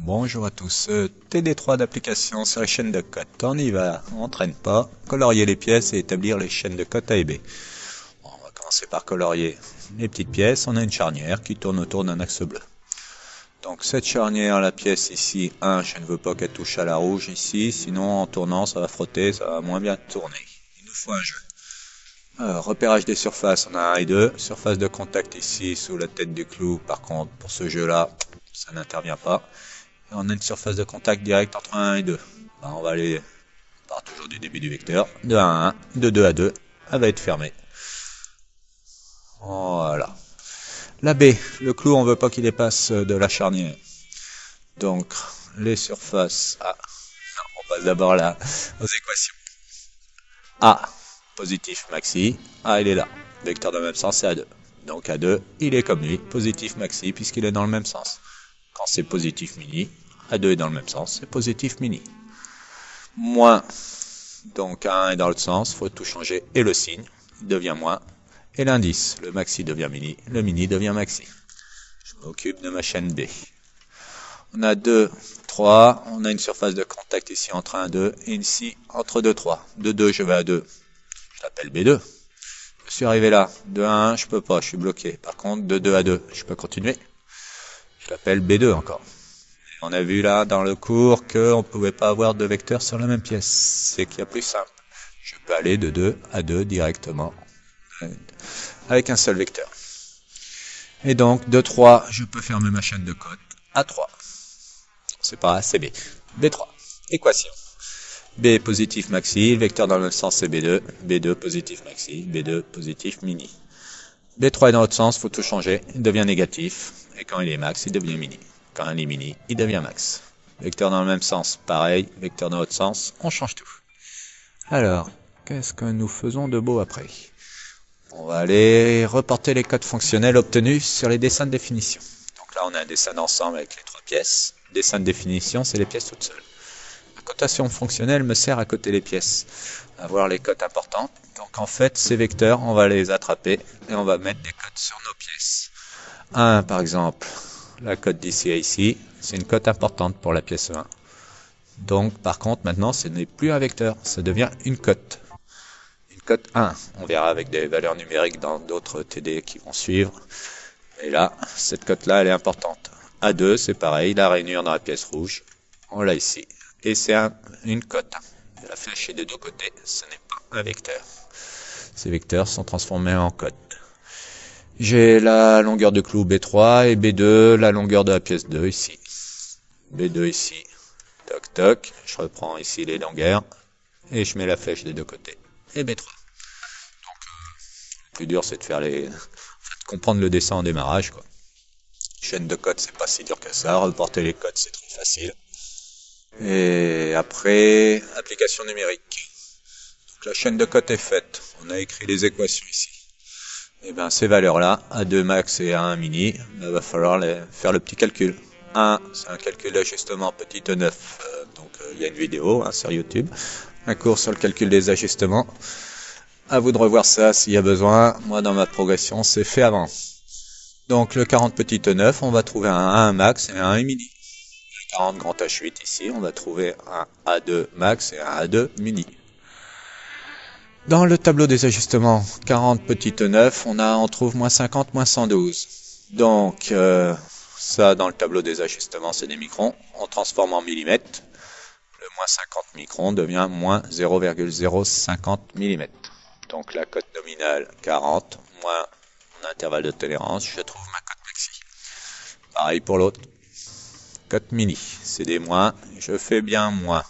Bonjour à tous, TD3 d'application sur les chaînes de cotes. On y va, on traîne pas, colorier les pièces et établir les chaînes de cotes A et B. Bon, on va commencer par colorier les petites pièces. On a une charnière qui tourne autour d'un axe bleu. Donc cette charnière, la pièce ici, 1, je ne veux pas qu'elle touche à la rouge ici, sinon en tournant ça va frotter, ça va moins bien tourner. Il nous faut un jeu. Repérage des surfaces, on a 1 et 2. Surface de contact ici, sous la tête du clou. Par contre, pour ce jeu-là, ça n'intervient pas. Et on a une surface de contact directe entre 1 et 2. On va aller, on part toujours du début du vecteur. De 1 à 1, de 2 à 2. Elle va être fermée. Voilà. La B, le clou, on veut pas qu'il dépasse de la charnière. Donc, les surfaces. On passe d'abord là aux équations. A, positif maxi. A, il est là. Vecteur dans le même sens, c'est A2. Donc A2, il est comme lui, positif maxi, puisqu'il est dans le même sens. Quand c'est positif mini, A2 est dans le même sens, c'est positif mini. Moins, donc A1 est dans l'autre sens, il faut tout changer, et le signe, il devient moins. Et l'indice, le maxi devient mini, le mini devient maxi. Je m'occupe de ma chaîne B. On a 2, 3, on a une surface de contact ici entre 1 et 2, et ici entre 2, 3. De 2, je vais à 2, je l'appelle B2. Je suis arrivé là, de 1 à 1, je peux pas, je suis bloqué. Par contre, de 2 à 2, je peux continuer. Je l'appelle B2 encore. Et on a vu là dans le cours qu'on ne pouvait pas avoir deux vecteurs sur la même pièce. C'est qu'il y a plus simple. Je peux aller de 2 à 2 directement avec un seul vecteur. Et donc, de 3, je peux fermer ma chaîne de cotes à 3. C'est pas A, c'est B. B3. Équation. B positif maxi, le vecteur dans le même sens c'est B2. B2 positif maxi, B2 positif mini. B3 est dans l'autre sens, il faut tout changer. Il devient négatif. Et quand il est max, il devient mini. Quand il est mini, il devient max. Vecteur dans le même sens, pareil. Vecteur dans l'autre sens, on change tout. Alors, qu'est-ce que nous faisons de beau après? On va aller reporter les codes fonctionnels obtenus sur les dessins de définition. Donc là, on a un dessin d'ensemble avec les 3 pièces. Dessin de définition, c'est les pièces toutes seules. La cotation fonctionnelle me sert à coter les pièces, à voir les cotes importantes. Donc en fait, ces vecteurs, on va les attraper et on va mettre des cotes sur nos pièces. 1, par exemple, la cote d'ici à ici, c'est une cote importante pour la pièce 1. Donc par contre, maintenant, ce n'est plus un vecteur, ça devient une cote. Une cote 1, on verra avec des valeurs numériques dans d'autres TD qui vont suivre. Et là, cette cote-là, elle est importante. A2, c'est pareil, la rainure dans la pièce rouge, on l'a ici. Et c'est une cote. La flèche est des deux côtés, ce n'est pas un vecteur. Ces vecteurs sont transformés en cotes. J'ai la longueur de clou B3 et B2, la longueur de la pièce 2 ici. B2 ici, toc toc, je reprends ici les longueurs et je mets la flèche des deux côtés. Et B3. Donc le plus dur c'est de faire comprendre le dessin en démarrage, quoi. Chaîne de cotes, c'est pas si dur que ça, reporter les cotes c'est très facile. Et après, application numérique. Donc la chaîne de cotes est faite, on a écrit les équations ici. Et bien ces valeurs-là, A2 max et A1 mini, il va falloir faire le petit calcul. 1, c'est un calcul d'ajustement petit E9, donc il y a une vidéo sur YouTube, un cours sur le calcul des ajustements. À vous de revoir ça s'il y a besoin, moi dans ma progression c'est fait avant. Donc le 40 petit E9, on va trouver un A1 max et un A1 mini. Le 40 grand H8 ici, on va trouver un A2 max et un A2 mini. Dans le tableau des ajustements, 40 petit E9, on trouve moins 50, moins 112. Donc, ça, dans le tableau des ajustements, c'est des microns. On transforme en millimètres. Le moins 50 microns devient moins 0,050 mm. Donc, la cote nominale, 40, moins mon intervalle de tolérance, je trouve ma cote maxi. Pareil pour l'autre. Cote mini, c'est des moins, je fais bien moins.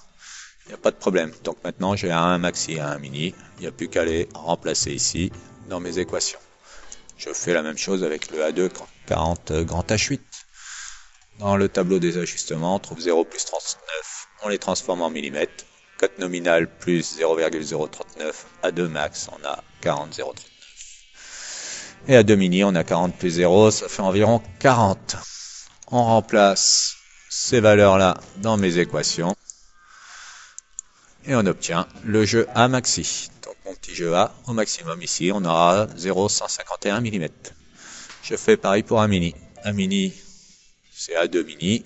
Il n'y a pas de problème. Donc maintenant, j'ai un maxi et un mini. Il n'y a plus qu'à les remplacer ici dans mes équations. Je fais la même chose avec le A2 40 grand H8. Dans le tableau des ajustements, on trouve 0 plus 39. On les transforme en millimètres. Cote nominale plus 0,039. A2 max, on a 40,039. Et A2 mini, on a 40 plus 0, ça fait environ 40. On remplace ces valeurs-là dans mes équations. Et on obtient le jeu A maxi. Donc mon petit jeu A, au maximum ici, on aura 0,151 mm. Je fais pareil pour un mini. Un mini, c'est A2 mini.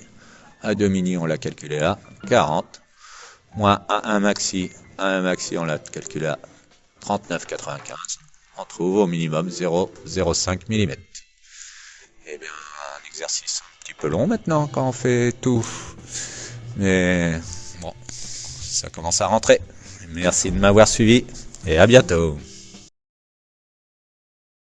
A2 mini, on l'a calculé à 40. Moins A1 maxi. A1 maxi, on l'a calculé à 39,95. On trouve au minimum 0,05 mm. Eh bien, un exercice un petit peu long maintenant quand on fait tout. Mais bon, ça commence à rentrer. Merci de m'avoir suivi et à bientôt.